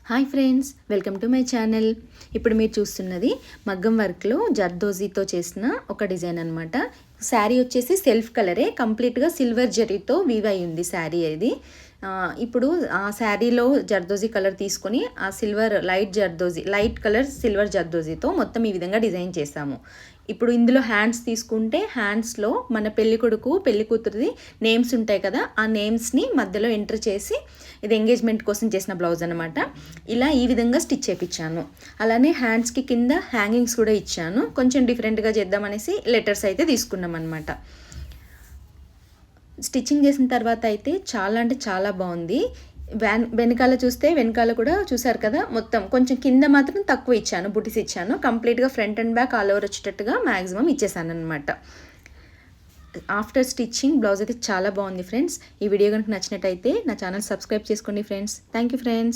Hi friends, welcome to my channel. ఇప్పుడు మీరు చూస్తున్నది మగ్గం వర్క్లో జర్దోజీతో చేసిన ఒక డిజైన్ అనమాట. శారీ వచ్చేసి సెల్ఫ్ కలరే, కంప్లీట్గా సిల్వర్ జరీతో వీవ్ అయి ఉంది శారీ అది. ఇప్పుడు ఆ శారీలో జర్దోజీ కలర్ తీసుకొని ఆ సిల్వర్ లైట్ కలర్ సిల్వర్ జర్దోజీతో మొత్తం ఈ విధంగా డిజైన్ చేసాము. ఇప్పుడు ఇందులో హ్యాండ్స్ తీసుకుంటే హ్యాండ్స్లో మన పెళ్ళికొడుకు పెళ్లి కూతురిది నేమ్స్ ఉంటాయి కదా, ఆ నేమ్స్ని మధ్యలో ఎంటర్ చేసి ఇది ఎంగేజ్మెంట్ కోసం చేసిన బ్లౌజ్ అనమాట. ఇలా ఈ విధంగా స్టిచ్ చేయించాను. అలానే హ్యాండ్స్కి కింద హ్యాంగింగ్స్ కూడా ఇచ్చాను. కొంచెం డిఫరెంట్గా చేద్దామనేసి లెటర్స్ అయితే తీసుకున్నాం అనమాట. స్టిచ్చింగ్ చేసిన తర్వాత అయితే చాలా అంటే చాలా బాగుంది. వెనకాల చూస్తే వెనకాల కూడా చూసారు కదా, మొత్తం కొంచెం కింద మాత్రం తక్కువ ఇచ్చాను, బుటీస్ ఇచ్చాను. కంప్లీట్గా front and back all over వచ్చేటట్టుగా మ్యాక్సిమం ఇచ్చేసాను అనమాట. ఆఫ్టర్ స్టిచ్చింగ్ బ్లౌజ్ అయితే చాలా బాగుంది ఫ్రెండ్స్. ఈ వీడియో కనుక నచ్చినట్టయితే నా ఛానల్ సబ్స్క్రైబ్ చేసుకోండి ఫ్రెండ్స్. Thank you friends.